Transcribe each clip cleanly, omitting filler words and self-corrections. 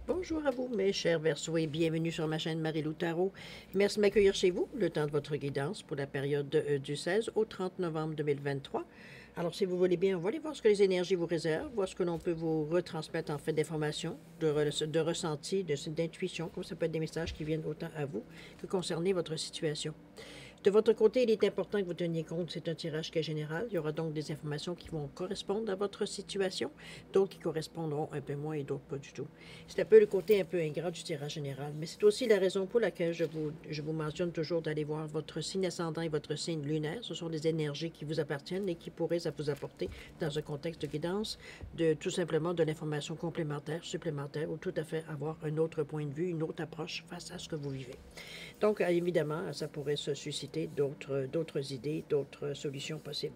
Bonjour à vous, mes chers Verseaux, et bienvenue sur ma chaîne Marie-Lou Tarot. Merci de m'accueillir chez vous, le temps de votre guidance pour la période du 16 au 30 novembre 2023. Alors, si vous voulez bien, on va aller voir ce que les énergies vous réservent, voir ce que l'on peut vous retransmettre en fait d'informations, de ressentis, d'intuition, comme ça peut être des messages qui viennent autant à vous que concerner votre situation. De votre côté, il est important que vous teniez compte, c'est un tirage qui est général. Il y aura donc des informations qui vont correspondre à votre situation, d'autres qui correspondront un peu moins et d'autres pas du tout. C'est un peu le côté un peu ingrat du tirage général, mais c'est aussi la raison pour laquelle je vous mentionne toujours d'aller voir votre signe ascendant et votre signe lunaire. Ce sont des énergies qui vous appartiennent et qui pourraient vous apporter, dans un contexte de guidance, tout simplement de l'information complémentaire, supplémentaire, ou tout à fait avoir un autre point de vue, une autre approche face à ce que vous vivez. Donc, évidemment, ça pourrait se susciter d'autres idées, d'autres solutions possibles.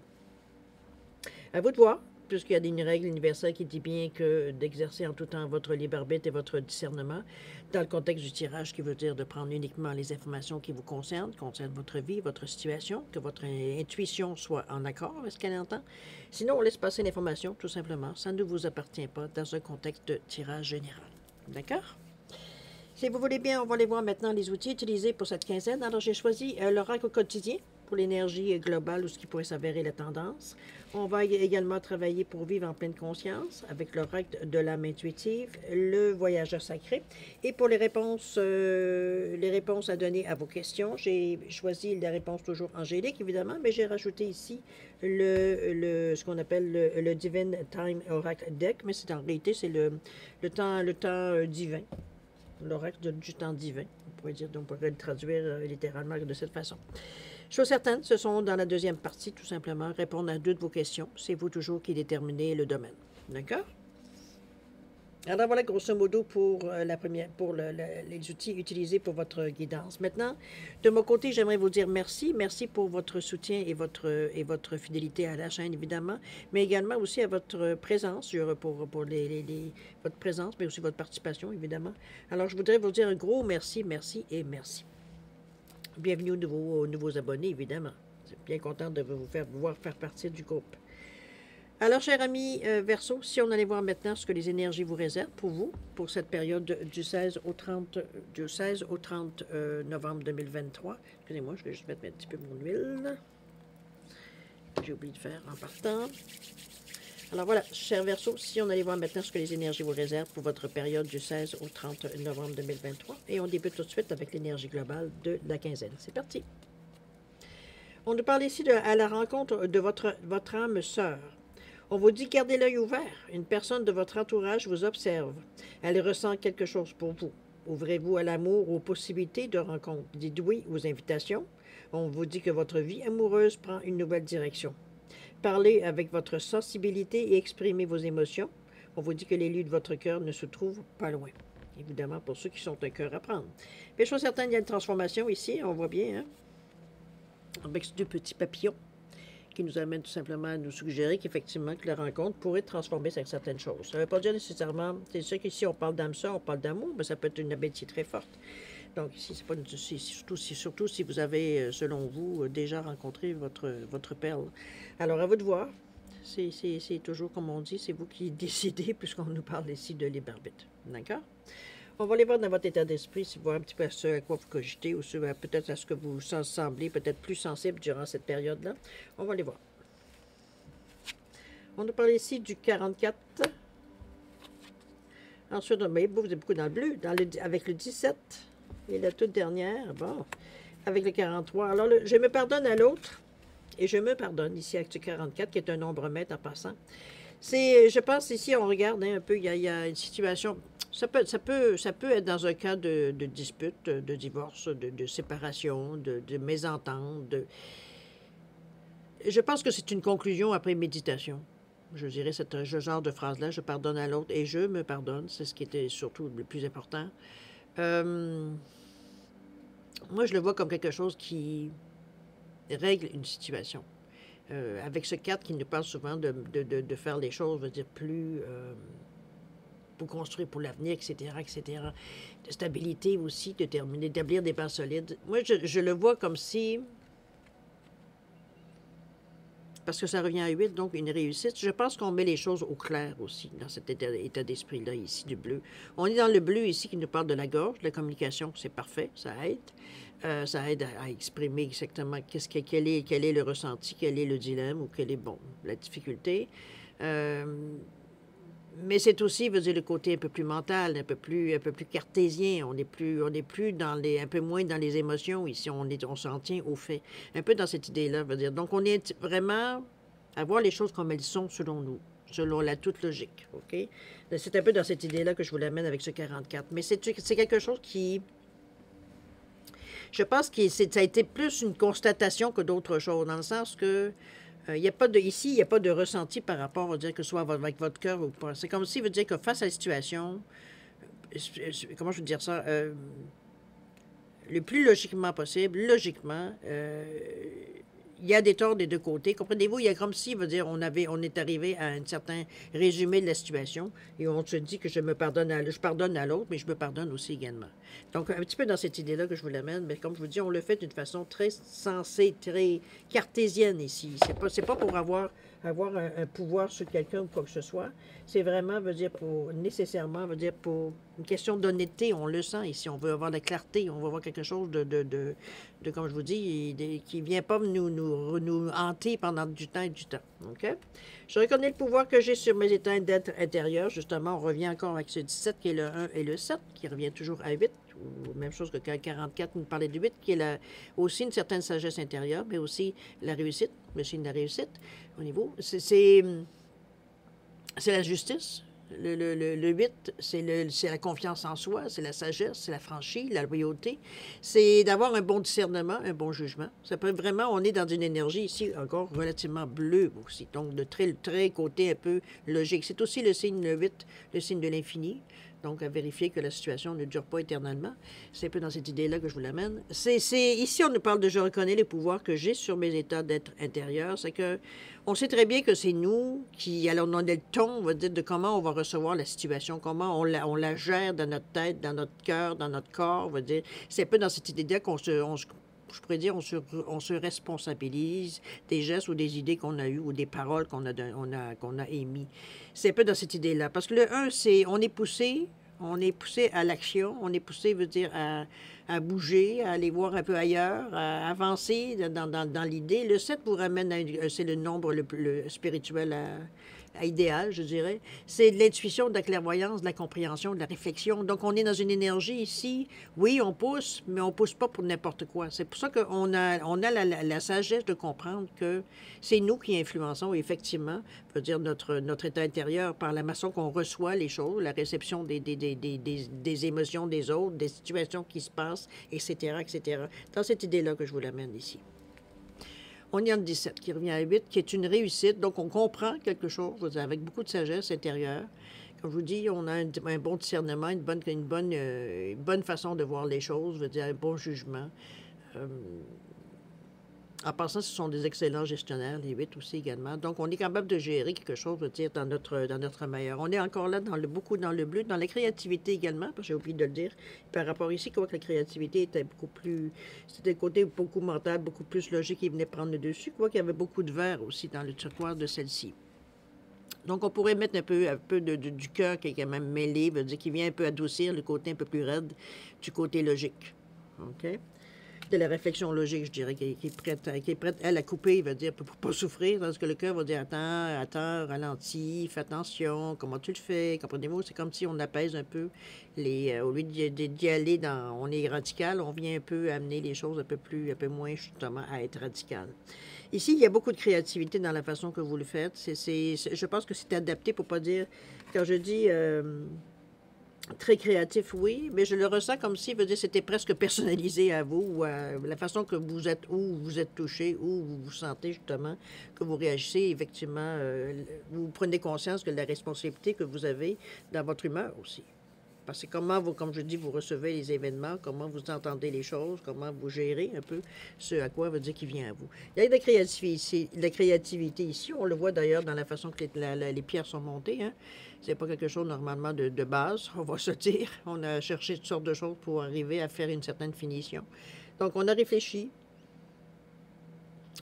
À vous de voir, puisqu'il y a une règle universelle qui dit bien que d'exercer en tout temps votre libre arbitre et votre discernement, dans le contexte du tirage, qui veut dire de prendre uniquement les informations qui vous concernent votre vie, votre situation, que votre intuition soit en accord avec ce qu'elle entend. Sinon, on laisse passer l'information, tout simplement. Ça ne vous appartient pas dans un contexte de tirage général. D'accord? Si vous voulez bien, on va aller voir maintenant les outils utilisés pour cette quinzaine. Alors, j'ai choisi l'oracle quotidien pour l'énergie globale ou ce qui pourrait s'avérer la tendance. On va également travailler pour vivre en pleine conscience avec l'oracle de l'âme intuitive, le voyageur sacré. Et pour les réponses à donner à vos questions, j'ai choisi la réponse toujours angélique, évidemment, mais j'ai rajouté ici ce qu'on appelle le Divine Time Oracle Deck, mais c'est en réalité, c'est le temps divin. L'oracle du temps divin. On pourrait le traduire littéralement de cette façon. Chose certaine, ce sont dans la deuxième partie, tout simplement, répondre à deux de vos questions. C'est vous toujours qui déterminez le domaine. D'accord? Alors voilà, grosso modo, pour les outils utilisés pour votre guidance. Maintenant, de mon côté, j'aimerais vous dire merci. Merci pour votre soutien et votre fidélité à la chaîne, évidemment, mais également aussi à votre présence, pour votre présence, mais aussi votre participation, évidemment. Alors, je voudrais vous dire un gros merci, merci et merci. Bienvenue aux nouveaux abonnés, évidemment. Je suis bien contente de vous voir faire partie du groupe. Alors, chers amis Verseau, si on allait voir maintenant ce que les énergies vous réservent pour vous, pour cette période du 16 au 30 novembre 2023. Excusez-moi, je vais juste mettre un petit peu mon huile. J'ai oublié de faire en partant. Alors voilà, chers Verseau, si on allait voir maintenant ce que les énergies vous réservent pour votre période du 16 au 30 novembre 2023. Et on débute tout de suite avec l'énergie globale de la quinzaine. C'est parti. On nous parle ici à la rencontre de votre âme sœur. On vous dit gardez l'œil ouvert. Une personne de votre entourage vous observe. Elle ressent quelque chose pour vous. Ouvrez-vous à l'amour, aux possibilités de rencontre. Dites oui aux invitations. On vous dit que votre vie amoureuse prend une nouvelle direction. Parlez avec votre sensibilité et exprimez vos émotions. On vous dit que les lieux de votre cœur ne se trouvent pas loin. Évidemment, pour ceux qui sont un cœur à prendre. Mais je suis certaine, il y a une transformation ici, on voit bien, hein? Avec ces deux petits papillons qui nous amène tout simplement à nous suggérer qu'effectivement, que la rencontre pourrait transformer certaines choses. Ça ne veut pas dire nécessairement, c'est sûr qu'ici on parle d'âme sœur, on parle d'amour, mais ça peut être une amitié très forte. Donc ici, c'est pas surtout si vous avez, selon vous, déjà rencontré votre perle. Alors à vous de voir. C'est toujours comme on dit, c'est vous qui décidez, puisqu'on nous parle ici de libre arbitre. D'accord? On va aller voir dans votre état d'esprit, voir un petit peu à ce à quoi vous cogitez, ou peut-être à ce que vous semblez peut-être plus sensible durant cette période-là. On va aller voir. On nous parle ici du 44. Ensuite, vous êtes beaucoup dans le bleu, avec le 17 et la toute dernière, bon, avec le 43. Alors, je me pardonne à l'autre, et je me pardonne ici avec le 44, qui est un nombre maître en passant. Je pense ici, on regarde un peu, il y a une situation. Ça peut être dans un cas de dispute, de divorce, de séparation, de mésentente. Je pense que c'est une conclusion après méditation. Je dirais ce genre de phrase-là, je pardonne à l'autre et je me pardonne. C'est ce qui était surtout le plus important. Moi, je le vois comme quelque chose qui règle une situation. Avec ce 4 qui nous parle souvent de faire les choses, je veux dire, plus... pour construire pour l'avenir, etc., etc. De stabilité aussi, d'établir des bases solides. Moi, je le vois comme si parce que ça revient à 8, donc une réussite. Je pense qu'on met les choses au clair aussi dans cet état d'esprit-là ici du bleu. On est dans le bleu ici qui nous parle de la gorge, de la communication, c'est parfait, ça aide. Ça aide à exprimer exactement quel est le ressenti, quel est le dilemme ou quelle est, bon, la difficulté. Mais c'est aussi, veut dire, le côté un peu plus mental, un peu plus cartésien. On est plus dans les, un peu moins dans les émotions ici. On s'en tient aux faits. Un peu dans cette idée-là, veut dire. Donc, on est vraiment à voir les choses comme elles sont selon nous, selon la toute logique, OK? C'est un peu dans cette idée-là que je vous l'amène avec ce 44. Mais c'est quelque chose qui, je pense que ça a été plus une constatation que d'autres choses, dans le sens que il y a pas de, ici, il n'y a pas de ressenti par rapport, on va dire, que ce soit avec votre cœur ou pas. C'est comme si, veut dire que face à la situation, comment je veux dire ça, le plus logiquement possible, logiquement, il y a des torts des deux côtés. Comprenez-vous, il y a comme si, veut dire, on est arrivé à un certain résumé de la situation et on se dit que je pardonne à l'autre, mais je me pardonne aussi également. Donc, un petit peu dans cette idée-là que je vous l'amène, mais comme je vous dis, on le fait d'une façon très sensée, très cartésienne ici. C'est pas pour avoir un pouvoir sur quelqu'un ou quoi que ce soit. C'est vraiment, veut dire, nécessairement, veut dire, pour une question d'honnêteté. On le sent ici. On veut avoir de la clarté. On veut avoir quelque chose comme je vous dis, qui ne vient pas nous hanter pendant du temps et du temps. OK? Je reconnais le pouvoir que j'ai sur mes états d'être intérieurs. Justement, on revient encore avec ce 17 qui est le 1 et le 7, qui revient toujours à 8, ou même chose que 44 nous parlait de 8, qui est aussi une certaine sagesse intérieure, mais aussi la réussite, le signe de la réussite au niveau. C'est la justice. Le 8, c'est la confiance en soi, c'est la sagesse, c'est la franchise, la loyauté. C'est d'avoir un bon discernement, un bon jugement. Ça peut vraiment, on est dans une énergie ici encore relativement bleue aussi, donc de très côté un peu logique. C'est aussi le signe 8, le signe de l'infini. Donc, à vérifier que la situation ne dure pas éternellement. C'est un peu dans cette idée-là que je vous l'amène. Ici, on nous parle de « je reconnais les pouvoirs que j'ai sur mes états d'être intérieur ». C'est que on sait très bien que c'est nous qui allons donner le ton, on va dire, de comment on va recevoir la situation, comment on la gère dans notre tête, dans notre cœur, dans notre corps, on va dire. C'est un peu dans cette idée-là je pourrais dire, on se responsabilise des gestes ou des idées qu'on a eues ou des paroles qu'on a émises. C'est un peu dans cette idée-là. Parce que le 1, on est poussé à l'action, on est poussé, veut dire, à bouger, à aller voir un peu ailleurs, à avancer dans l'idée. Le 7 vous ramène c'est le nombre le spirituel idéal, je dirais. C'est de l'intuition, de la clairvoyance, de la compréhension, de la réflexion. Donc, on est dans une énergie ici. Oui, on pousse, mais on pousse pas pour n'importe quoi. C'est pour ça qu'on a la sagesse de comprendre que c'est nous qui influençons, effectivement, veut dire notre état intérieur par la façon qu'on reçoit les choses, la réception des émotions des autres, des situations qui se passent, etc., etc. Dans cette idée-là que je vous l'amène ici. On est en 17 qui revient à 8, qui est une réussite. Donc, on comprend quelque chose, je veux dire, avec beaucoup de sagesse intérieure. Comme je vous dis, on a un bon discernement, une bonne façon de voir les choses, je veux dire, un bon jugement. En passant, ce sont des excellents gestionnaires, les 8 aussi également. Donc, on est capable de gérer quelque chose, je veux dire, dans notre meilleur. On est encore là beaucoup dans le bleu, dans la créativité également, parce que j'ai oublié de le dire. Par rapport ici, quoi que la créativité était c'était le côté beaucoup mental, beaucoup plus logique qui venait prendre le dessus, quoi qu'il y avait beaucoup de vert aussi dans le turquoise de celle-ci. Donc, on pourrait mettre un peu du cœur qui est quand même mêlé, veut dire, qui vient un peu adoucir le côté un peu plus raide du côté logique. OK? De la réflexion logique, je dirais, qui est prête, elle, à couper, veut dire, pour ne pas souffrir, parce que le cœur va dire, attends, ralentis, fais attention, comment tu le fais, comprenez-vous? C'est comme si on apaise un peu au lieu d'y aller on est radical, on vient un peu amener les choses un peu moins, justement, à être radical. Ici, il y a beaucoup de créativité dans la façon que vous le faites. Je pense que c'est adapté pour pas dire, quand je dis... très créatif, oui, mais je le ressens comme si, veut dire, c'était presque personnalisé à vous, ou à la façon que vous êtes, où vous êtes touché, où vous vous sentez justement, que vous réagissez, effectivement, vous prenez conscience de la responsabilité que vous avez dans votre humeur aussi. Parce que comme je dis, vous recevez les événements, comment vous entendez les choses, comment vous gérez un peu ce à quoi veut dire qui vient à vous. Il y a de la créativité ici. On le voit d'ailleurs dans la façon que les pierres sont montées. Hein. C'est pas quelque chose normalement de base, on va se dire. On a cherché toutes sortes de choses pour arriver à faire une certaine finition. Donc, on a réfléchi.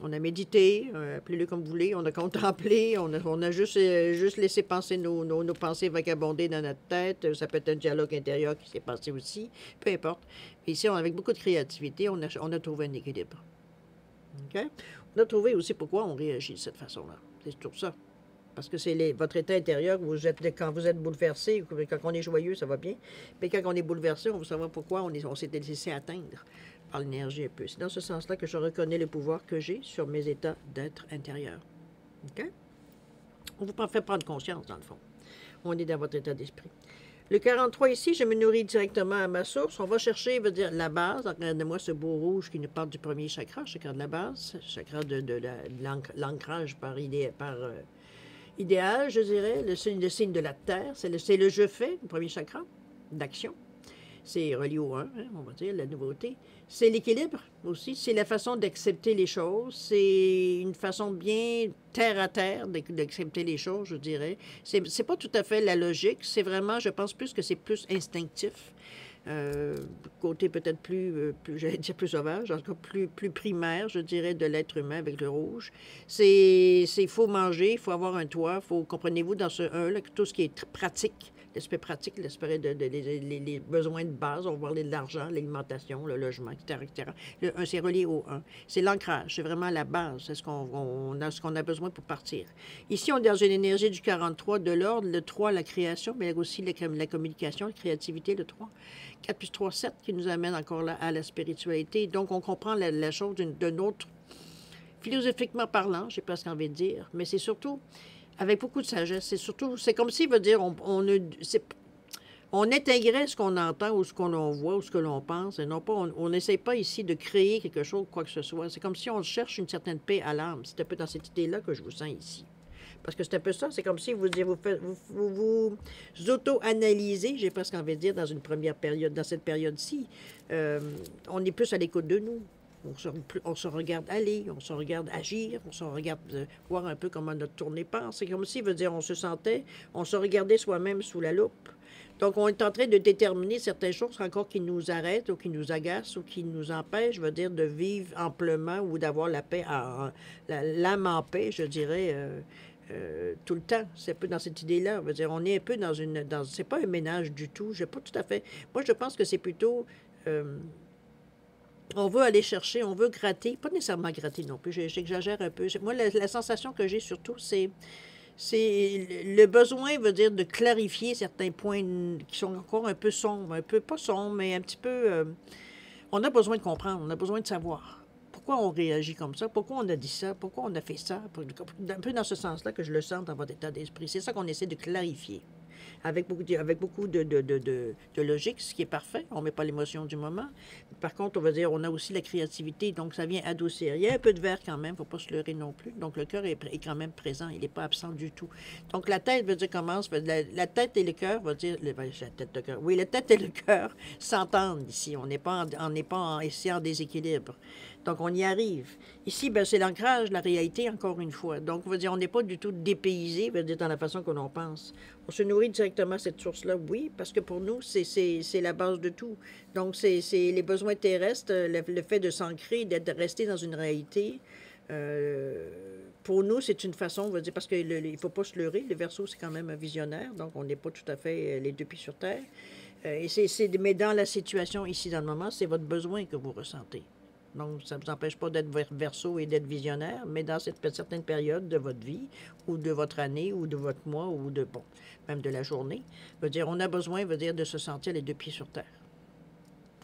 On a médité, appelez-le comme vous voulez, on a contemplé, on a juste laissé passer nos pensées vagabonder dans notre tête. Ça peut être un dialogue intérieur qui s'est passé aussi, peu importe. Mais ici, avec beaucoup de créativité, on a trouvé un équilibre. OK? On a trouvé aussi pourquoi on réagit de cette façon-là. C'est tout ça. Parce que c'est votre état intérieur, quand vous êtes bouleversé, quand on est joyeux, ça va bien. Mais quand on est bouleversé, on veut savoir pourquoi on s'est laissé atteindre par l'énergie un peu. C'est dans ce sens-là que je reconnais le pouvoir que j'ai sur mes états d'être intérieur. OK? On vous fait prendre conscience, dans le fond. On est dans votre état d'esprit. Le 43 ici, je me nourris directement à ma source. On va chercher, veut dire la base. Regardez-moi ce beau rouge qui nous parle du premier chakra, chakra de la base, chakra de l'ancrage par idéal, je dirais, le signe de la terre. C'est le je fais, le premier chakra d'action. C'est relié au 1, hein, on va dire, la nouveauté. C'est l'équilibre aussi. C'est la façon d'accepter les choses. C'est une façon bien terre à terre d'accepter les choses, je dirais. C'est pas tout à fait la logique. C'est vraiment, je pense plus que c'est plus instinctif. Côté peut-être j'allais dire plus sauvage, en tout cas plus primaire, je dirais, de l'être humain avec le rouge. Il faut manger, il faut avoir un toit, comprenez-vous, dans ce 1 là, tout ce qui est pratique, l'aspect pratique, l'aspect les besoins de base, on va parler de l'argent, l'alimentation, le logement, etc., etc. Le 1, c'est relié au 1. C'est l'ancrage, c'est vraiment la base, c'est ce qu'on a besoin pour partir. Ici, on est dans une énergie du 43 de l'ordre, le 3, la création, mais aussi la communication, la créativité, le 3. 4 plus 3, 7, qui nous amène encore là à la spiritualité. Donc, on comprend la chose d'un autre, philosophiquement parlant, j'ai presque envie de dire, mais c'est surtout avec beaucoup de sagesse. C'est comme s'il veut dire, on intégrait ce qu'on entend ou ce qu'on voit ou ce que l'on pense, et non pas, on n'essaie pas ici de créer quelque chose, quoi que ce soit. C'est comme si on cherche une certaine paix à l'âme. C'est un peu dans cette idée-là que je vous sens ici. Parce que c'est un peu ça, c'est comme si vous auto-analysez, j'ai presque envie de dire, dans une première période, dans cette période-ci. On est plus à l'écoute de nous. On se regarde aller, on se regarde agir, on se regarde voir un peu comment notre tournée passe. C'est comme si, veut dire, on se regardait soi-même sous la loupe. Donc, on est en train de déterminer certaines choses encore qui nous arrêtent ou qui nous agacent ou qui nous empêchent, veut dire, de vivre amplement ou d'avoir la paix, l'âme en paix, je dirais, tout le temps. C'est un peu dans cette idée-là. Je veux dire, on est un peu c'est pas un ménage du tout. J'ai pas tout à fait. Moi, je pense que c'est plutôt. On veut aller chercher, on veut gratter, pas nécessairement gratter non plus, j'exagère un peu. Moi, la sensation que j'ai surtout, c'est le besoin, veut dire, de clarifier certains points qui sont encore un peu sombres, un peu, pas sombres, mais un petit peu... on a besoin de comprendre, on a besoin de savoir. Pourquoi on réagit comme ça? Pourquoi on a dit ça? Pourquoi on a fait ça? Un peu dans ce sens-là que je le sens dans votre état d'esprit. C'est ça qu'on essaie de clarifier. Avec beaucoup de logique, ce qui est parfait. On ne met pas l'émotion du moment. Par contre, on va dire, on a aussi la créativité, donc ça vient adoucir. Il y a un peu de verre quand même, il ne faut pas se leurrer non plus. Donc, le cœur est quand même présent, il n'est pas absent du tout. Donc, la tête veut dire commence, la tête et le cœur va dire, la tête, le cœur. Oui, la tête et le cœur s'entendent ici. On n'est pas, ici en déséquilibre. Donc, on y arrive. Ici, ben, c'est l'ancrage, la réalité, encore une fois. Donc, on va dire, on n'est pas du tout dépaysé, veut dire, dans la façon que l'on pense. On se nourrit directement à cette source-là, oui, parce que pour nous, c'est la base de tout. Donc, c'est les besoins terrestres, le fait de s'ancrer, de rester dans une réalité. Pour nous, c'est une façon, on va dire, parce qu'il ne faut pas se leurrer, le Verseau, c'est quand même un visionnaire, donc on n'est pas tout à fait les deux pieds sur terre. Mais dans la situation, ici, dans le moment, c'est votre besoin que vous ressentez. Donc, ça ne vous empêche pas d'être Verseau et d'être visionnaire, mais dans cette certaine période de votre vie, ou de votre année, ou de votre mois, ou même de la journée, veut dire, on a besoin, veut dire, de se sentir les deux pieds sur terre.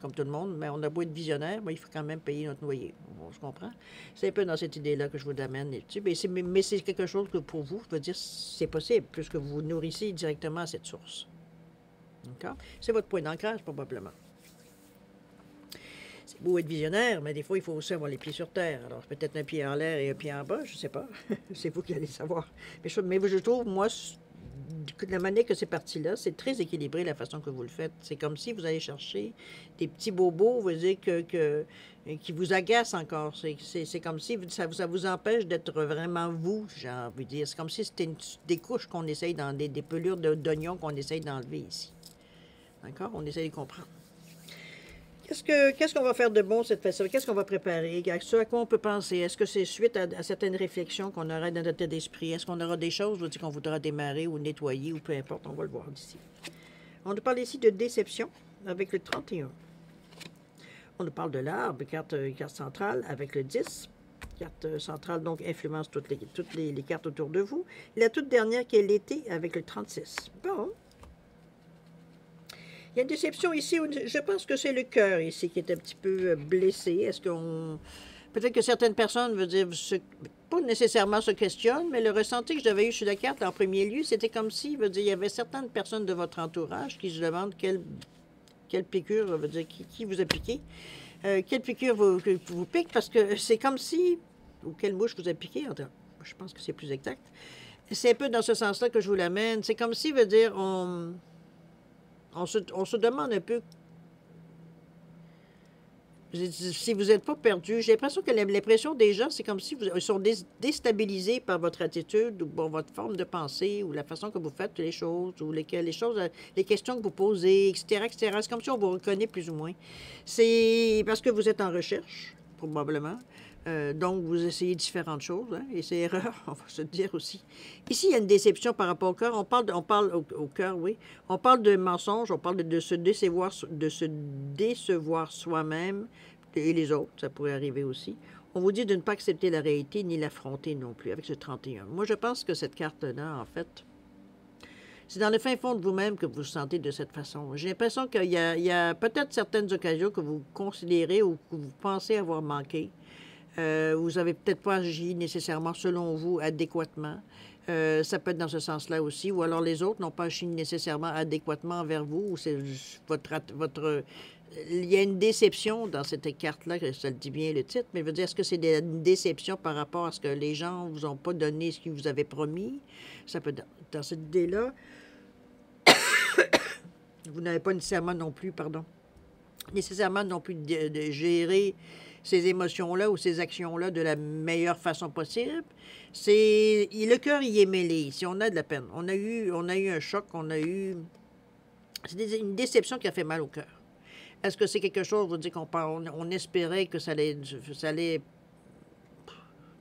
Comme tout le monde, mais on a beau être visionnaire, mais il faut quand même payer notre loyer. On se comprend? C'est un peu dans cette idée-là que je vous amène là-dessus. Mais c'est quelque chose que pour vous, je veux dire, c'est possible, puisque vous vous nourrissez directement à cette source. D'accord? C'est votre point d'ancrage, probablement. C'est beau être visionnaire, mais des fois, il faut aussi avoir les pieds sur terre. Alors, peut-être un pied en l'air et un pied en bas, je ne sais pas. C'est vous qui allez savoir. Mais je trouve, moi, de la manière que c'est parti là, c'est très équilibré la façon que vous le faites. C'est comme si vous allez chercher des petits bobos, vous dire qui vous agacent encore. C'est comme si ça vous empêche d'être vraiment vous, j'ai envie de dire. C'est comme si c'était des couches qu'on essaye, des pelures d'oignons qu'on essaye d'enlever ici. D'accord? On essaye de comprendre. Qu'est-ce qu'on va faire de bon cette fois-ci? Qu'est-ce qu'on va préparer? Ce à quoi on peut penser? Est-ce que c'est suite à certaines réflexions qu'on aura dans notre état d'esprit? Est-ce qu'on aura des choses qu'on voudra démarrer ou nettoyer ou peu importe? On va le voir d'ici. On nous parle ici de déception avec le 31. On nous parle de l'arbre, carte centrale avec le 10. Carte centrale, donc, influence toutes les cartes autour de vous. La toute dernière qui est l'été avec le 36. Bon. Il y a une déception ici. Je pense que c'est le cœur ici qui est un petit peu blessé. Est-ce qu'on... Peut-être que certaines personnes, pas nécessairement se questionnent, mais le ressenti que j'avais eu sur la carte en premier lieu, c'était comme si, il y avait certaines personnes de votre entourage qui se demandent quelle piqûre, qui vous a piqué. Quelle piqûre vous pique, parce que c'est comme si, ou quelle mouche vous a piqué, je pense que c'est plus exact. C'est un peu dans ce sens-là que je vous l'amène. C'est comme si, on se demande un peu si vous n'êtes pas perdu. J'ai l'impression que l'impression des gens, c'est comme si ils sont déstabilisés par votre attitude ou par votre forme de pensée ou la façon que vous faites les choses ou les questions que vous posez, etc., etc. C'est comme si on vous reconnaît plus ou moins. C'est parce que vous êtes en recherche, probablement. Donc, vous essayez différentes choses, hein, et c'est erreur, on va se le dire aussi. Ici, il y a une déception par rapport au cœur. On parle au cœur, oui. On parle de mensonge, on parle de se décevoir soi-même et les autres, ça pourrait arriver aussi. On vous dit de ne pas accepter la réalité ni l'affronter non plus avec ce 31. Moi, je pense que cette carte-là, en fait, c'est dans le fin fond de vous-même que vous vous sentez de cette façon. J'ai l'impression qu'il y a peut-être certaines occasions que vous considérez ou que vous pensez avoir manqué. Vous n'avez peut-être pas agi nécessairement, selon vous, adéquatement. Ça peut être dans ce sens-là aussi. Ou alors les autres n'ont pas agi nécessairement adéquatement envers vous. Ou c'est il y a une déception dans cette carte-là, ça le dit bien le titre, mais veut dire, est-ce que c'est une déception par rapport à ce que les gens ne vous ont pas donné ce qu'ils vous avaient promis? Ça peut être dans cette idée-là. Vous n'avez pas nécessairement non plus, de gérer ces émotions-là ou ces actions-là de la meilleure façon possible. Le cœur y est mêlé. Si on a de la peine, on a eu un choc, c'est une déception qui a fait mal au cœur. Est-ce que c'est quelque chose, vous dites on espérait que ça allait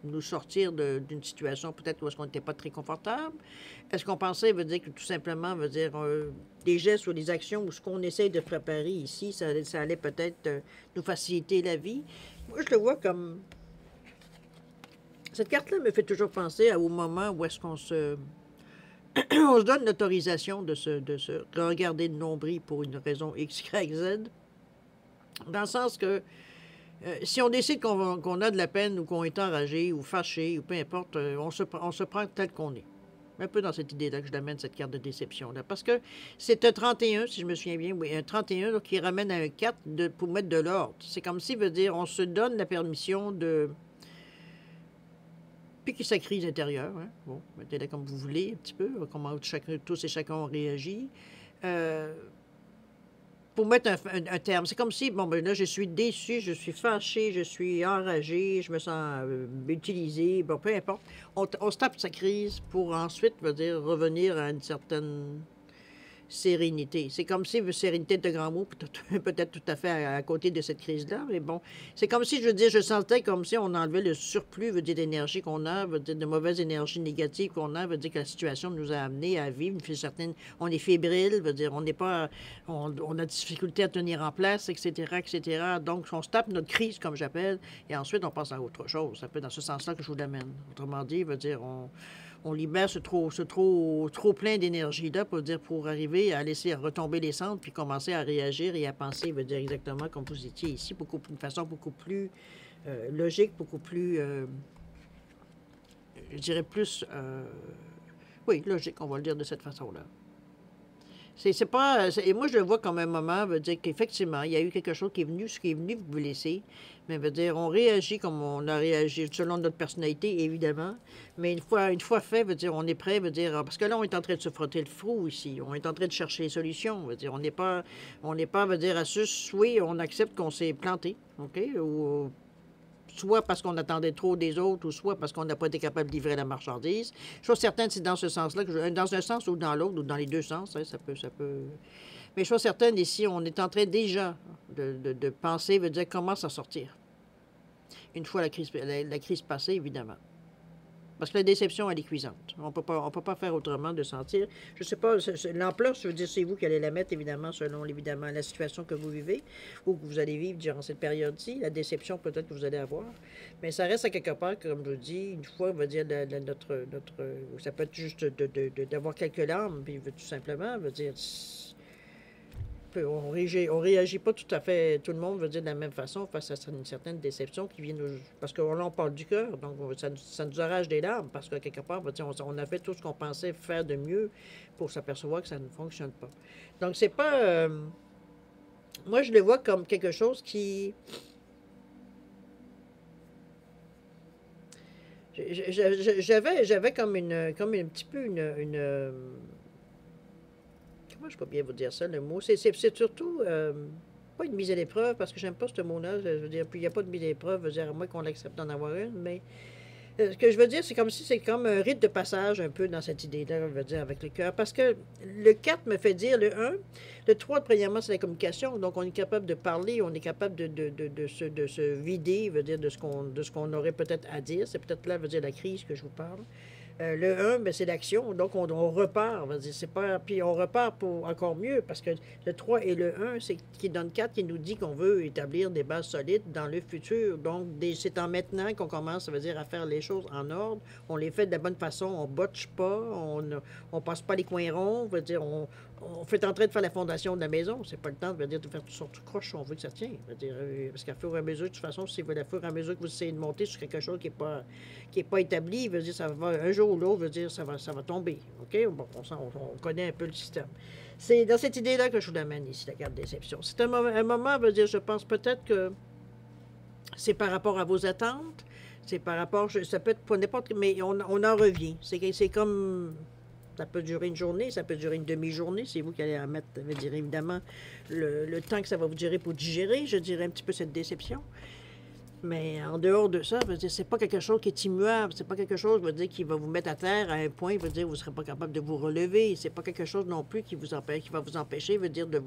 nous sortir d'une situation peut-être où est-ce qu'on n'était pas très confortable? Est-ce qu'on pensait, que tout simplement, des gestes ou des actions ou ce qu'on essaye de préparer ici, ça allait peut-être nous faciliter la vie? Moi, je le vois comme... Cette carte-là me fait toujours penser au moment où est-ce qu'on se... on se donne l'autorisation de se regarder de nombril pour une raison X, Y, Z. Dans le sens que si on décide qu'on a de la peine ou qu'on est enragé ou fâché ou peu importe, on se prend tel qu'on est. Un peu dans cette idée-là que je l'amène, cette carte de déception-là. Parce que c'est un 31, si je me souviens bien, oui, un 31 qui ramène à un 4 pour mettre de l'ordre. C'est comme si, on se donne la permission de... Puis qu'il y ait sa crise intérieure, hein? Bon, mettez-la comme vous voulez, un petit peu, comment tous et chacun ont réagi. Pour mettre un terme. C'est comme si, là, je suis déçu, je suis fâché, je suis enragé, je me sens utilisé, peu importe. On se tape sa crise pour ensuite, revenir à une certaine sérénité. C'est comme si, sérénité de grand mot, peut-être tout à fait à côté de cette crise-là, mais bon, c'est comme si, je sentais comme si on enlevait le surplus, d'énergie qu'on a, de mauvaise énergie négative qu'on a, que la situation nous a amenés à vivre, on est fébrile, on n'est pas, on a difficulté à tenir en place, etc., etc. Donc, on se tape notre crise, comme j'appelle, et ensuite, on passe à autre chose. C'est un peu dans ce sens-là que je vous l'amène. Autrement dit, on libère ce trop plein d'énergie-là pour arriver à laisser retomber les cendres puis commencer à réagir et à penser, exactement comme vous étiez ici, d'une façon beaucoup plus logique, beaucoup plus, je dirais plus, oui, logique, on va le dire de cette façon-là. Et moi, je le vois comme un moment, qu'effectivement, il y a eu quelque chose qui est venu vous laisser. Mais on réagit comme on a réagi selon notre personnalité, évidemment. Mais une fois fait, on est prêt, parce que là, on est en train de se frotter le frou ici. On est en train de chercher des solutions. On n'est pas, à sus, oui, on accepte qu'on s'est planté, OK? Ou soit parce qu'on attendait trop des autres, ou soit parce qu'on n'a pas été capable de livrer la marchandise. Chose certaine, c'est dans ce sens-là, dans un sens ou dans l'autre, ou dans les deux sens, hein, ça peut... Mais chose certaine, ici, on est en train déjà, de penser, veut dire comment s'en sortir. Une fois la crise passée, évidemment. Parce que la déception, elle est cuisante. On peut pas faire autrement de sentir. Je ne sais pas, l'ampleur, je veux dire, c'est vous qui allez la mettre, évidemment, selon évidemment la situation que vous vivez ou que vous allez vivre durant cette période-ci, la déception peut-être que vous allez avoir. Mais ça reste à quelque part, comme je vous dis, une fois, on va dire, ça peut être juste d'avoir quelques larmes, puis tout simplement, veut dire, on réagit pas tout à fait, tout le monde veut dire de la même façon face à une certaine déception qui vient nous... Parce que là, on parle du cœur, donc ça nous arrache des larmes, parce que quelque part, on a fait tout ce qu'on pensait faire de mieux pour s'apercevoir que ça ne fonctionne pas. Donc, c'est pas... moi, je le vois comme quelque chose qui... J'avais comme un petit peu moi, je ne peux pas bien vous dire ça, le mot. C'est surtout pas une mise à l'épreuve, parce que j'aime pas ce mot-là. Je veux dire, puis il n'y a pas de mise à l'épreuve, je veux dire, à moins qu'on l'accepte d'en avoir une, mais ce que je veux dire, c'est comme si c'est comme un rite de passage un peu dans cette idée-là, je veux dire, avec le cœur. Parce que le 4 me fait dire le 1, le 3, premièrement, c'est la communication. Donc, on est capable de parler, on est capable de se vider, veut dire, de ce qu'on aurait peut-être à dire. C'est peut-être là, veut dire, la crise que je vous parle. Le 1, ben, c'est l'action, donc on repart. C'est pas, puis on repart pour encore mieux, parce que le 3 et le 1, c'est qui donne 4, qui nous dit qu'on veut établir des bases solides dans le futur. Donc, c'est en maintenant qu'on commence, ça veut dire, à faire les choses en ordre. On les fait de la bonne façon, on ne botche pas, on passe pas les coins ronds, veut dire, on fait en train de faire la fondation de la maison. C'est pas le temps de faire toutes sortes de croches, on veut que ça tienne. Parce qu'à fur et à mesure, de toute façon, si à fur et à mesure que vous essayez de monter sur quelque chose qui n'est pas établi, veut dire, ça va un jour ou l'autre, veut dire, ça va tomber. OK? Bon, on connaît un peu le système. C'est dans cette idée-là que je vous l'amène ici, la carte déception. C'est un moment, veut dire, je pense peut-être que c'est par rapport à vos attentes, c'est par rapport, ça peut être pour n'importe, mais on en revient. C'est comme... Ça peut durer une journée, ça peut durer une demi-journée. C'est vous qui allez en mettre, je veux dire, évidemment, le temps que ça va vous durer pour digérer, je dirais un petit peu cette déception. Mais en dehors de ça, je veux dire, c'est pas quelque chose qui est immuable. C'est pas quelque chose, je veux dire, qui va vous mettre à terre à un point, je veux dire, vous ne serez pas capable de vous relever. C'est pas quelque chose non plus qui va vous empêcher, je veux dire, de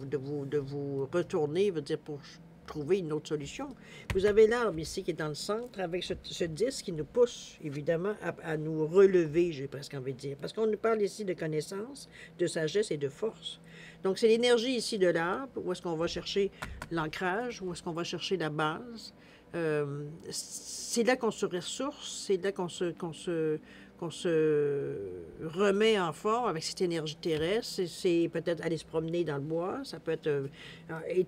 vous retourner, je veux dire, pour trouver une autre solution. Vous avez l'arbre ici qui est dans le centre avec ce disque qui nous pousse, évidemment, à nous relever, j'ai presque envie de dire. Parce qu'on nous parle ici de connaissance, de sagesse et de force. Donc, c'est l'énergie ici de l'arbre, où est-ce qu'on va chercher l'ancrage, où est-ce qu'on va chercher la base. C'est là qu'on se ressource, c'est là qu'on se remet en forme avec cette énergie terrestre. C'est peut-être aller se promener dans le bois, ça peut être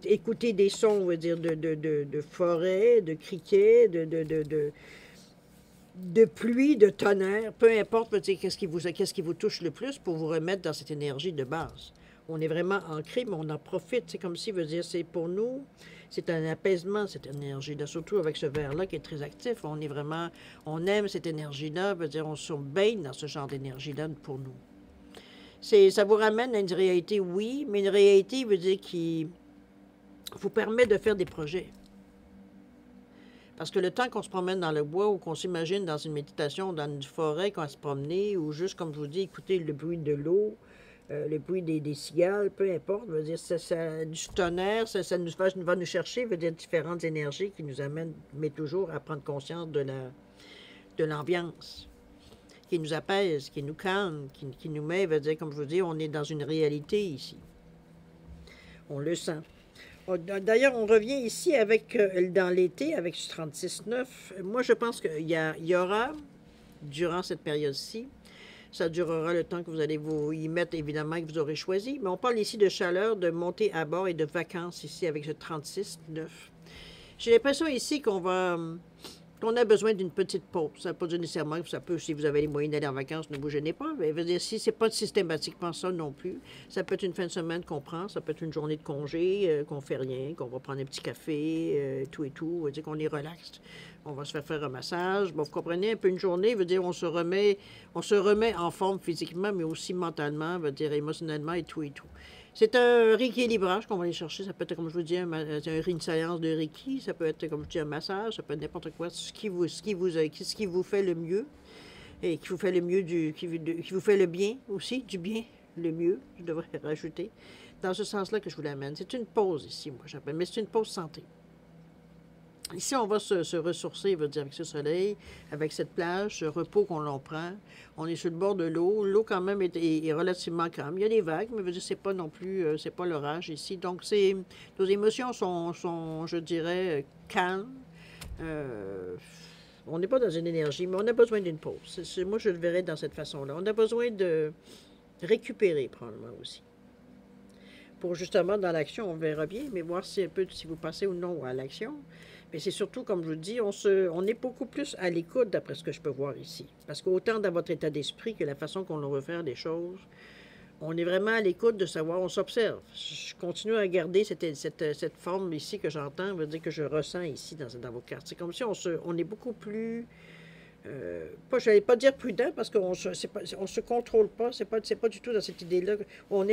écouter des sons, on va dire, de forêt, de criquets, de pluie, de tonnerre, peu importe, qu'est-ce qui vous touche le plus pour vous remettre dans cette énergie de base. On est vraiment ancré, mais on en profite. C'est comme si, veut dire, c'est pour nous, c'est un apaisement, cette énergie-là, surtout avec ce verre-là qui est très actif. On est vraiment, on aime cette énergie-là, veut dire, on se baigne dans ce genre d'énergie-là pour nous. Ça vous ramène à une réalité, oui, mais une réalité, veut dire, qui vous permet de faire des projets. Parce que le temps qu'on se promène dans le bois ou qu'on s'imagine dans une méditation, dans une forêt, qu'on va se promener, ou juste, comme je vous dis, écouter le bruit de l'eau, le bruit des cigales, peu importe, veut dire, du tonnerre, ça va nous chercher, veut dire différentes énergies qui nous amènent, mais toujours à prendre conscience de l'ambiance, qui nous apaise, qui nous calme, qui nous met, veut dire, comme je vous dis, on est dans une réalité ici. On le sent. D'ailleurs, on revient ici avec, dans l'été, avec ce 36.9. Moi, je pense qu'il y aura, durant cette période-ci, ça durera le temps que vous allez vous y mettre, évidemment, que vous aurez choisi. Mais on parle ici de chaleur, de montée à bord et de vacances ici avec ce 36.9. J'ai l'impression ici qu'on a besoin d'une petite pause. Ça ne veut pas dire nécessairement que ça peut, si vous avez les moyens d'aller en vacances, ne vous gênez pas. Mais veut dire, si ce n'est pas systématiquement ça non plus, ça peut être une fin de semaine qu'on prend, ça peut être une journée de congé, qu'on ne fait rien, qu'on va prendre un petit café, tout et tout, veut dire qu'on est relax. On va se faire un massage. Bon, vous comprenez, un peu une journée, veut dire on se remet en forme physiquement, mais aussi mentalement, veut dire émotionnellement et tout et tout. C'est un rééquilibrage qu'on va aller chercher. Ça peut être, comme je vous dis, une séance de Reiki. Ça peut être, comme je dis, un massage. Ça peut être n'importe quoi. Ce qui vous fait le mieux. Et qui vous fait le mieux qui vous fait le bien aussi, du bien, le mieux, je devrais rajouter. dans ce sens-là que je vous l'amène. C'est une pause ici, moi, j'appelle, mais c'est une pause santé. Ici, on va se ressourcer, veut dire, avec ce soleil, avec cette plage, ce repos qu'on l'en prend. On est sur le bord de l'eau. L'eau, quand même, est relativement calme. Il y a des vagues, mais veut dire, c'est pas non plus, c'est pas l'orage ici. Donc, nos émotions sont, je dirais, calmes. Euh, on n'est pas dans une énergie, mais on a besoin d'une pause. Moi, je le verrais dans cette façon-là. On a besoin de récupérer, probablement aussi. Pour justement, dans l'action, on verra bien, mais voir si un peu si vous passez ou non à l'action. Mais c'est surtout, comme je vous dis, on est beaucoup plus à l'écoute, d'après ce que je peux voir ici. Parce qu'autant dans votre état d'esprit que la façon qu'on veut faire les choses, on est vraiment à l'écoute de savoir, on s'observe. Je continue à garder cette forme ici que j'entends, veut dire que je ressens ici dans vos cartes. C'est comme si on est beaucoup plus je n'allais pas dire prudent parce qu'on se contrôle pas, c'est pas du tout dans cette idée-là. On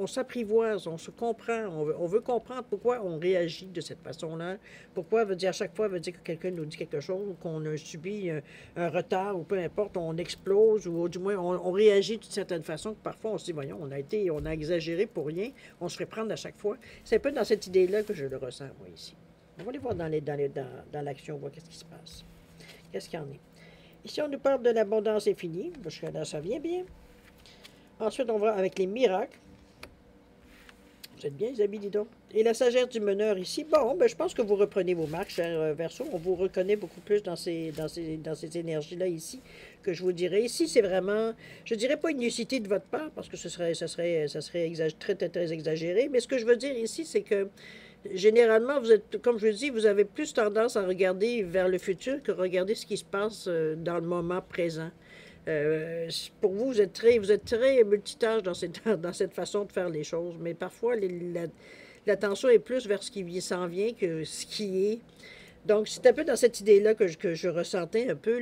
s'apprivoise, on se comprend, on veut comprendre pourquoi on réagit de cette façon-là, pourquoi veut dire à chaque fois veut dire que quelqu'un nous dit quelque chose, qu'on a subi un retard ou peu importe, on explose ou du moins on réagit d'une certaine façon que parfois on se dit, voyons, on a exagéré pour rien, on se fait prendre à chaque fois. C'est un peu dans cette idée-là que je le ressens, moi, ici. On va aller voir dans l'action, voir qu'est-ce qui se passe. Qu'est-ce qu'il y en est. Ici, on nous parle de l'abondance infinie. Jusqu'à là, ça vient bien. Ensuite, on va avec les miracles. Vous êtes bien, les amis, dis donc. Et la sagesse du meneur ici. Bon, ben, je pense que vous reprenez vos marques, cher Verseau. On vous reconnaît beaucoup plus dans ces énergies-là ici que je vous dirais. Ici, c'est vraiment, je dirais pas une lucidité de votre part, parce que ça serait très, très, très exagéré. Mais ce que je veux dire ici, c'est que généralement, vous êtes, comme je le dis, vous avez plus tendance à regarder vers le futur que regarder ce qui se passe dans le moment présent. Pour vous, vous êtes très multitâche dans cette façon de faire les choses, mais parfois, l'attention est plus vers ce qui s'en vient que ce qui est. Donc, c'est un peu dans cette idée-là que je ressentais un peu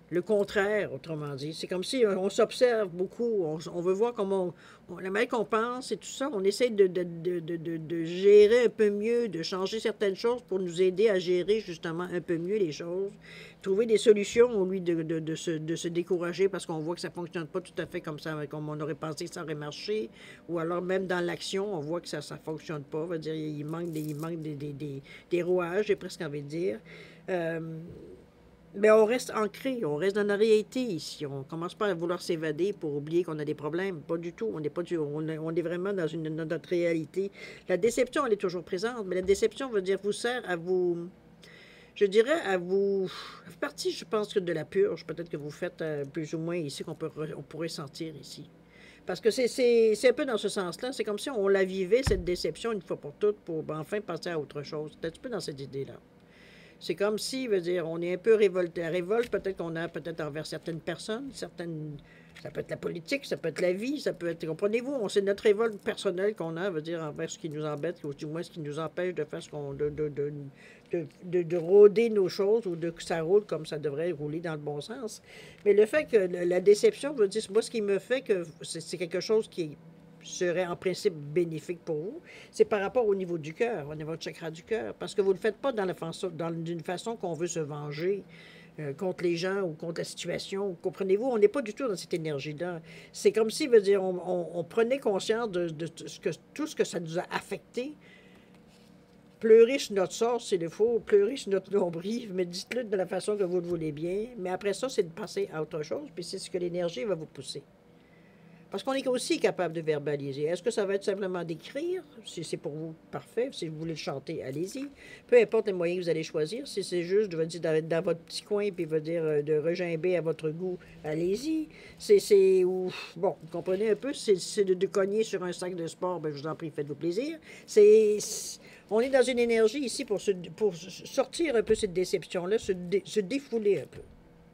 le contraire, autrement dit. C'est comme si on s'observe beaucoup, on veut voir comment la manière qu'on pense et tout ça, on essaie de gérer un peu mieux, de changer certaines choses pour nous aider à gérer justement un peu mieux les choses, trouver des solutions au lieu de se décourager parce qu'on voit que ça ne fonctionne pas tout à fait comme on aurait pensé que ça aurait marché, ou alors même dans l'action, on voit que ça ne fonctionne pas, on va dire, il manque des rouages, j'ai presque envie de dire. Mais on reste ancré, on reste dans la réalité ici. On ne commence pas à vouloir s'évader pour oublier qu'on a des problèmes. Pas du tout. On est vraiment dans notre réalité. La déception, elle est toujours présente, mais la déception veut dire vous sert à vous, je dirais à vous, partie, je pense, que de la purge, peut-être que vous faites plus ou moins ici, on pourrait sentir ici. Parce que c'est un peu dans ce sens-là. C'est comme si on la vivait, cette déception, une fois pour toutes, pour enfin passer à autre chose. C'est un petit peu dans cette idée-là. C'est comme si, veut dire, on est un peu révolté. La révolte, peut-être qu'on a peut-être envers certaines personnes, ça peut être la politique, ça peut être la vie, ça peut être, comprenez-vous, c'est notre révolte personnelle qu'on a, veut dire, envers ce qui nous embête, ou du moins ce qui nous empêche de faire ce qu'on, de rôder nos choses, ou que ça roule comme ça devrait rouler dans le bon sens. Mais le fait que la déception, veut dire, moi, ce qui me fait que c'est quelque chose qui serait en principe bénéfique pour vous, c'est par rapport au niveau du cœur, au niveau du chakra du cœur, parce que vous ne le faites pas d'une façon qu'on veut se venger contre les gens ou contre la situation. Comprenez-vous, on n'est pas du tout dans cette énergie-là. C'est comme si, veut dire, on prenait conscience de tout ce que ça nous a affecté. Pleurez sur notre sort, s'il le faut, pleurez sur notre nombril, mais dites-le de la façon que vous le voulez bien. Mais après ça, c'est de passer à autre chose, puis c'est ce que l'énergie va vous pousser. Parce qu'on est aussi capable de verbaliser. Est-ce que ça va être simplement d'écrire? Si c'est pour vous, parfait. Si vous voulez le chanter, allez-y. Peu importe les moyens que vous allez choisir. Si c'est juste d'être dans votre petit coin puis de regimber à votre goût, allez-y. Bon, vous comprenez un peu, c'est de cogner sur un sac de sport, ben, je vous en prie, faites-vous plaisir. On est dans une énergie ici pour sortir un peu cette déception-là, se défouler un peu.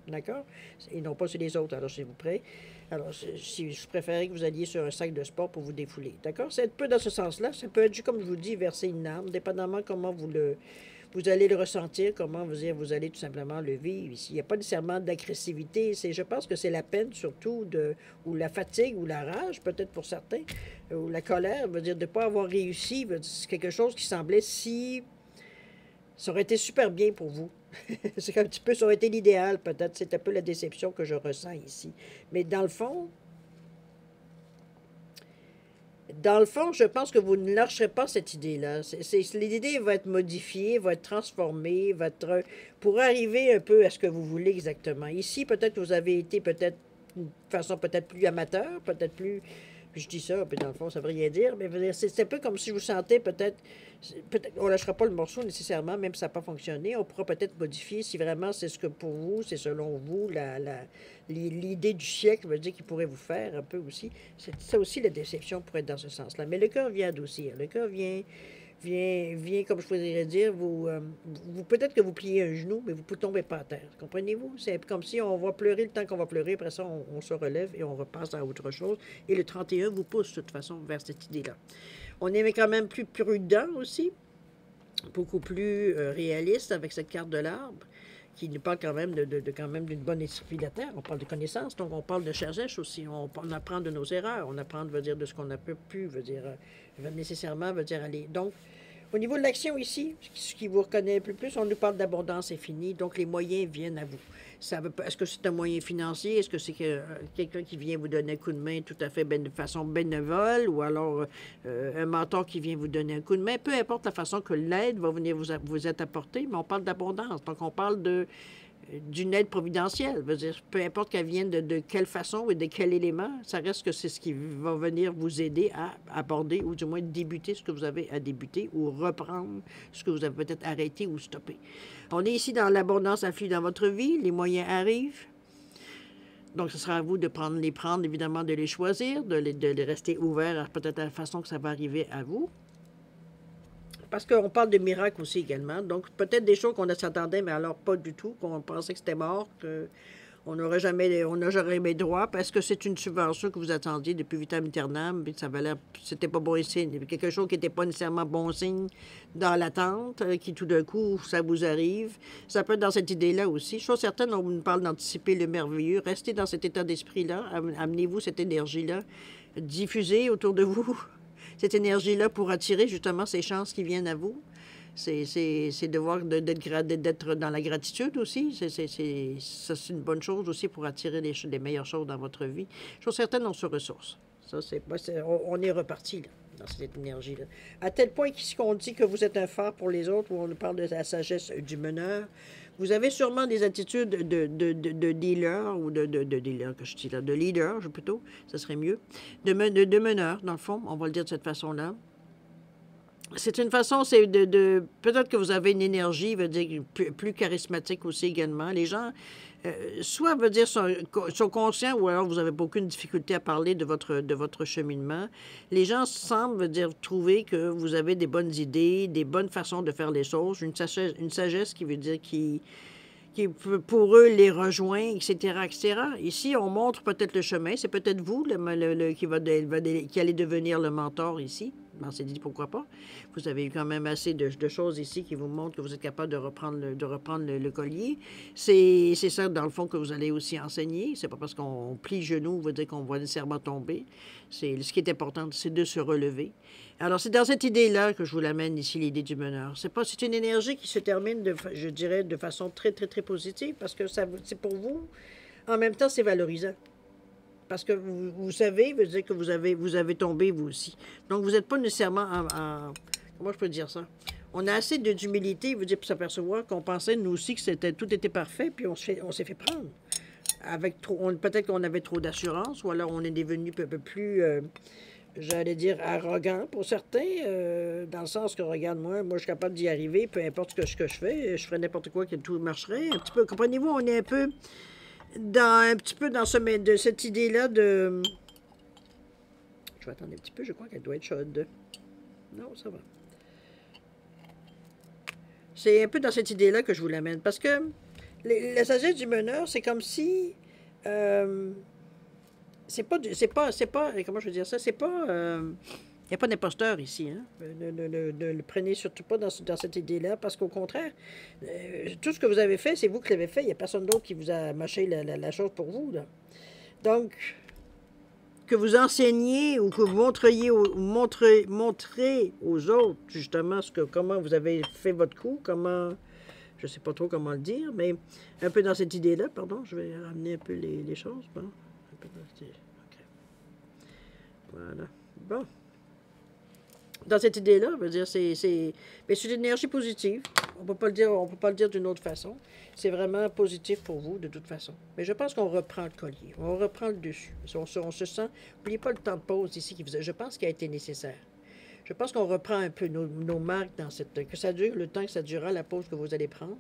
D'accord? Et non pas sur les autres, alors s'il vous plaît. Alors, si je préférais que vous alliez sur un sac de sport pour vous défouler. D'accord? C'est un peu dans ce sens-là. Ça peut être, comme je vous dis, verser une larme, dépendamment comment vous allez le ressentir, comment vous allez tout simplement le vivre. Ici, il n'y a pas nécessairement d'agressivité. Je pense que c'est la peine surtout, ou la fatigue, ou la rage, peut-être pour certains, ou la colère, veut dire de ne pas avoir réussi. C'est quelque chose qui semblait si... Ça aurait été super bien pour vous. C'est un petit peu, ça aurait été l'idéal, peut-être. C'est un peu la déception que je ressens ici. Mais dans le fond, Dans le fond, je pense que vous ne lâcherez pas cette idée-là. L'idée va être modifiée, va être transformée, va être pour arriver un peu à ce que vous voulez exactement. Ici, peut-être que vous avez été peut-être d'une façon peut-être plus amateur, peut-être plus. Puis je dis ça, puis dans le fond, ça veut rien dire, mais c'est un peu comme si vous sentez peut-être, on ne lâchera pas le morceau nécessairement, même si ça n'a pas fonctionné. On pourra peut-être modifier si vraiment c'est ce que pour vous, c'est selon vous, l'idée du siècle, veut dire qu'il pourrait vous faire un peu aussi. Ça aussi, la déception pourrait être dans ce sens-là. Mais le cœur vient adoucir. Le cœur vient, comme je pourrais dire, peut-être que vous pliez un genou, mais vous ne tombez pas à terre. Comprenez-vous? C'est comme si on va pleurer le temps qu'on va pleurer, après ça, on se relève et on repasse à autre chose. Et le 31 vous pousse, de toute façon, vers cette idée-là. On est quand même plus prudent aussi, beaucoup plus réaliste avec cette carte de l'arbre, qui nous parle quand même quand même d'une bonne esprit de la terre. On parle de connaissance, donc on parle de sagesse aussi. On apprend de nos erreurs, on apprend veut dire de ce qu'on a pu, veut dire nécessairement veut dire aller. Donc, au niveau de l'action ici, ce qui vous reconnaît un peu plus, on nous parle d'abondance infinie, donc les moyens viennent à vous. Est-ce que c'est un moyen financier? Est-ce que c'est quelqu'un qui vient vous donner un coup de main tout à fait de façon bénévole ou alors un mentor qui vient vous donner un coup de main? Peu importe la façon que l'aide va venir vous être apportée, mais on parle d'abondance. Donc, on parle d'une aide providentielle. Veut dire, peu importe qu'elle vienne de quelle façon et de quel élément, ça reste que c'est ce qui va venir vous aider à aborder ou du moins débuter ce que vous avez à débuter ou reprendre ce que vous avez peut-être arrêté ou stoppé. On est ici dans l'abondance afflue dans votre vie, les moyens arrivent. Donc, ce sera à vous de les prendre, évidemment, de les choisir, de les rester ouverts à peut-être la façon que ça va arriver à vous. Parce qu'on parle de miracles aussi également. Donc, peut-être des choses qu'on s'attendait, mais alors pas du tout, qu'on pensait que c'était mort, qu'on n'aurait jamais droit, parce que c'est une subvention que vous attendiez depuis vitam aeternam, puis ça valait, c'était pas bon signe. Quelque chose qui n'était pas nécessairement bon signe dans l'attente, qui tout d'un coup, ça vous arrive. Ça peut être dans cette idée-là aussi. Chose certaine, on nous parle d'anticiper le merveilleux. Restez dans cet état d'esprit-là. Amenez-vous cette énergie-là. Diffusez autour de vous cette énergie-là pour attirer justement ces chances qui viennent à vous. C'est de voir d'être dans la gratitude aussi. Ça, c'est une bonne chose aussi pour attirer les meilleures choses dans votre vie. Chose certaine, on se ressource. Ça, on est reparti là, dans cette énergie-là. À tel point qu'on dit que vous êtes un phare pour les autres, où on nous parle de la sagesse du meneur. Vous avez sûrement des attitudes de dealer, ou de dealer, que je dis là, de leader, plutôt, ça serait mieux, de meneur, dans le fond, on va le dire de cette façon-là. C'est une façon, c'est peut-être que vous avez une énergie, veut dire, plus charismatique aussi également. Les gens, soit, veut dire, sont conscients, ou alors vous n'avez aucune difficulté à parler de votre cheminement. Les gens semblent, veut dire, trouver que vous avez des bonnes idées, des bonnes façons de faire les choses, une sagesse qui veut dire qui pour eux les rejoint, etc., etc. Ici, on montre peut-être le chemin. C'est peut-être vous qui allez devenir le mentor ici. On s'est dit pourquoi pas. Vous avez eu quand même assez de choses ici qui vous montrent que vous êtes capable de reprendre le collier. C'est ça, dans le fond, que vous allez aussi enseigner. C'est pas parce qu'on plie genou, veut dire qu'on va nécessairement tomber. Ce qui est important, c'est de se relever. Alors, c'est dans cette idée-là que je vous l'amène ici, l'idée du meneur. C'est une énergie qui se termine, je dirais, de façon très, très, très positive parce que c'est pour vous. En même temps, c'est valorisant. Parce que vous savez, veut dire que vous avez tombé, vous aussi. Donc, vous n'êtes pas nécessairement comment je peux dire ça? On a assez d'humilité, veut dire, pour s'apercevoir qu'on pensait, nous aussi, que tout était parfait, puis on s'est fait prendre. Peut-être qu'on avait trop d'assurance, ou alors on est devenu un peu plus, j'allais dire, arrogant pour certains, dans le sens que, regarde-moi, moi, je suis capable d'y arriver, peu importe ce que je fais, je ferais n'importe quoi que tout marcherait. Un petit peu, comprenez-vous, on est un petit peu dans cette idée-là de... Je vais attendre un petit peu, je crois qu'elle doit être chaude. Non, ça va. C'est un peu dans cette idée-là que je vous l'amène, parce que la sagesse du meneur, c'est comme si... c'est pas, comment je veux dire ça, c'est pas... il n'y a pas d'imposteur ici. Hein? Ne le prenez surtout pas dans cette idée-là, parce qu'au contraire, tout ce que vous avez fait, c'est vous qui l'avez fait. Il n'y a personne d'autre qui vous a mâché la chose pour vous. Là. Donc, que vous enseigniez ou que vous montrez aux autres, justement, comment vous avez fait votre coup, comment... Je ne sais pas trop comment le dire, mais un peu dans cette idée-là, pardon, je vais ramener un peu les choses. Bon, un peu dans cette... OK. Voilà. Bon. dans cette idée-là, je veux dire, mais c'est une énergie positive. On peut pas le dire, on peut pas le dire d'une autre façon. C'est vraiment positif pour vous, de toute façon. Mais je pense qu'on reprend le collier. On reprend le dessus. On se sent... N'oubliez pas le temps de pause ici qui faisait, je pense, qui a été nécessaire. Je pense qu'on reprend un peu nos marques dans cette... Que ça dure le temps que ça durera, la pause que vous allez prendre.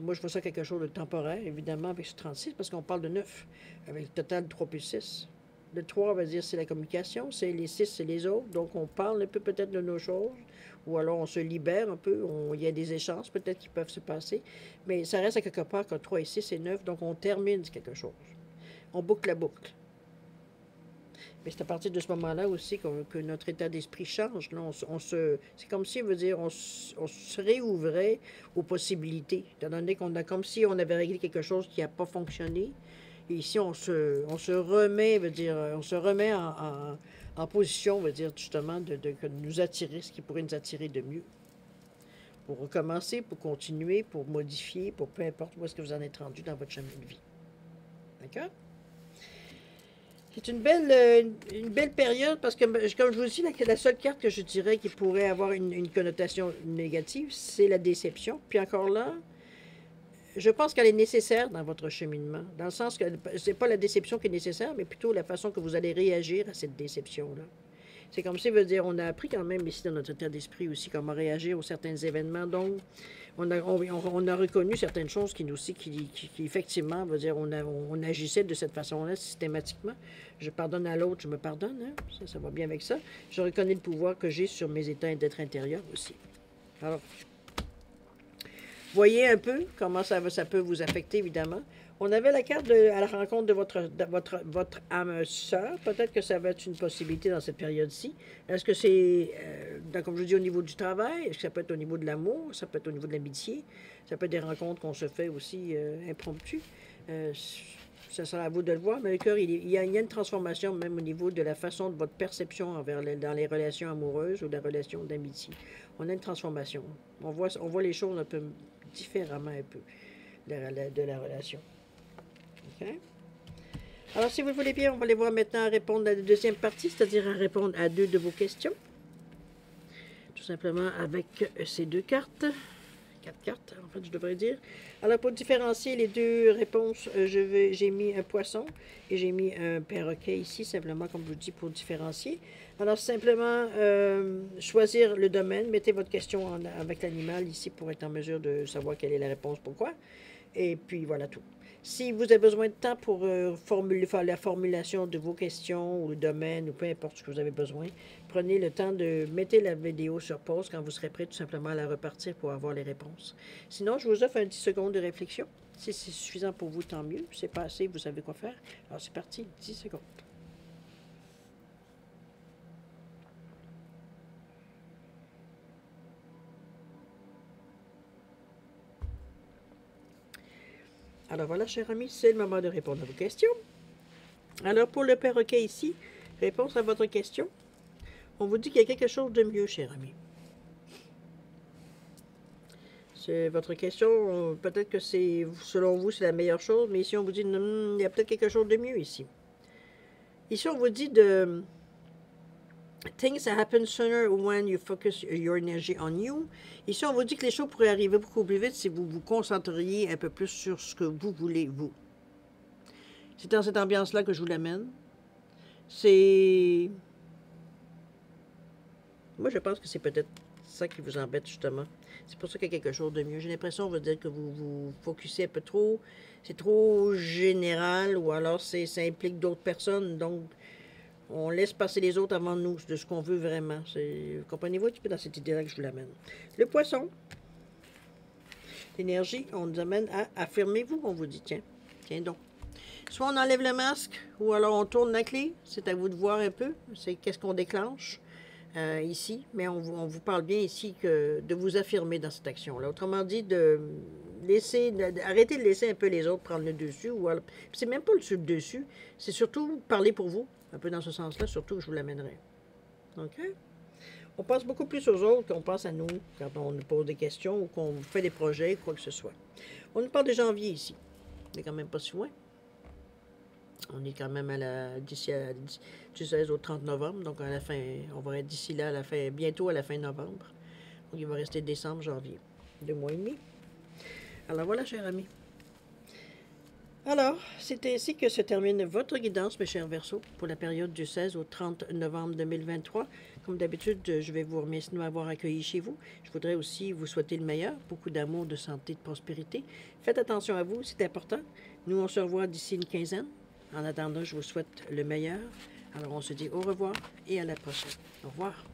Moi, je vois ça quelque chose de temporaire, évidemment, avec ce 36, parce qu'on parle de 9, avec le total de 3 plus 6. Le 3, on va dire, c'est la communication, c'est les 6, c'est les autres. Donc, on parle un peu peut-être de nos choses, ou alors on se libère un peu, il y a des échanges peut-être qui peuvent se passer, mais ça reste à quelque part que 3 et 6 et 9, donc on termine quelque chose. On boucle la boucle. Mais c'est à partir de ce moment-là aussi que notre état d'esprit change. Là, c'est comme si, veut dire, on se réouvrait aux possibilités. Étant donné qu'on a comme si on avait réglé quelque chose qui n'a pas fonctionné. Et ici, on se remet, veut dire, on se remet en position, veut dire, justement, de nous attirer ce qui pourrait nous attirer de mieux. Pour recommencer, pour continuer, pour modifier, pour peu importe où est-ce que vous en êtes rendu dans votre chemin de vie. D'accord? C'est une belle période parce que, comme je vous dis, la seule carte que je dirais qui pourrait avoir une connotation négative, c'est la déception. Puis encore là, je pense qu'elle est nécessaire dans votre cheminement, dans le sens que ce n'est pas la déception qui est nécessaire, mais plutôt la façon que vous allez réagir à cette déception-là. C'est comme si, veut dire, on a appris quand même ici dans notre état d'esprit aussi comment réagir aux certains événements. Donc, on a reconnu certaines choses qui effectivement, veut dire, on agissait de cette façon-là systématiquement. Je pardonne à l'autre, je me pardonne, hein? Ça va bien avec ça. Je reconnais le pouvoir que j'ai sur mes états d'être intérieur aussi. Alors, voyez un peu comment ça peut vous affecter, évidemment. On avait la carte à la rencontre de votre âme sœur. Peut-être que ça va être une possibilité dans cette période-ci. Est-ce que c'est, comme je dis, au niveau du travail? Est-ce que ça peut être au niveau de l'amour? Ça peut être au niveau de l'amitié? Ça peut être des rencontres qu'on se fait aussi impromptues. Ça sera à vous de le voir. Mais le cœur, il y a une transformation même au niveau de la façon de votre perception dans les relations amoureuses ou des relations d'amitié. On a une transformation. On voit les choses un peu différemment un peu de la relation. Okay. Alors, si vous le voulez bien, on va aller voir maintenant à répondre à la deuxième partie, c'est-à-dire à répondre à 2 de vos questions. Tout simplement avec ces 2 cartes. 4 cartes, en fait, je devrais dire. Alors, pour différencier les 2 réponses, j'ai mis un poisson et j'ai mis un perroquet ici, simplement, comme je vous dis, pour différencier. Alors, simplement, choisir le domaine. Mettez votre question avec l'animal ici pour être en mesure de savoir quelle est la réponse, pourquoi. Et puis, voilà tout. Si vous avez besoin de temps pour faire la formulation de vos questions ou le domaine ou peu importe ce que vous avez besoin, prenez le temps de mettre la vidéo sur pause quand vous serez prêt tout simplement à la repartir pour avoir les réponses. Sinon, je vous offre un 10 secondes de réflexion. Si c'est suffisant pour vous, tant mieux. Si c'est pas assez, vous savez quoi faire. Alors, c'est parti, 10 secondes. Alors voilà, cher ami, c'est le moment de répondre à vos questions. Alors, pour le perroquet ici, réponse à votre question. On vous dit qu'il y a quelque chose de mieux, cher ami. C'est votre question. Peut-être que c'est, selon vous, c'est la meilleure chose, mais ici, on vous dit, il y a peut-être quelque chose de mieux ici. Ici, on vous dit de... Things that happen sooner when you focus your energy on you. Ici, on vous dit que les choses pourraient arriver beaucoup plus vite si vous vous concentriez un peu plus sur ce que vous voulez, vous. C'est dans cette ambiance-là que je vous l'amène. C'est... Moi, je pense que c'est peut-être ça qui vous embête, justement. C'est pour ça qu'il y a quelque chose de mieux. J'ai l'impression, on va dire, que vous vous focussez un peu trop. C'est trop général, ou alors ça implique d'autres personnes, donc... On laisse passer les autres avant nous, de ce qu'on veut vraiment. Comprenez-vous un petit peu dans cette idée-là que je vous l'amène. Le poisson. L'énergie, on nous amène à affirmez-vous, on vous dit, tiens donc. Soit on enlève le masque, ou alors on tourne la clé. C'est à vous de voir un peu. C'est qu'est-ce qu'on déclenche ici. Mais on vous parle bien ici de vous affirmer dans cette action-là. Autrement dit, arrêtez de laisser un peu les autres prendre le dessus. C'est même pas le dessus. C'est surtout parler pour vous. Un peu dans ce sens-là, surtout que je vous l'amènerai. OK? On pense beaucoup plus aux autres qu'on pense à nous quand on nous pose des questions ou qu'on fait des projets, quoi que ce soit. On nous parle de janvier ici. On n'est quand même pas si loin. On est quand même du 16 au 30 novembre, donc à la fin, on va être d'ici là, à la fin, bientôt à la fin novembre. Donc il va rester décembre, janvier. 2 mois et demi. Alors voilà, cher ami. Alors, c'est ainsi que se termine votre guidance, mes chers Verseaux, pour la période du 16 au 30 novembre 2023. Comme d'habitude, je vais vous remercier de m'avoir accueilli chez vous. Je voudrais aussi vous souhaiter le meilleur, beaucoup d'amour, de santé, de prospérité. Faites attention à vous, c'est important. Nous, on se revoit d'ici une quinzaine. En attendant, je vous souhaite le meilleur. Alors, on se dit au revoir et à la prochaine. Au revoir.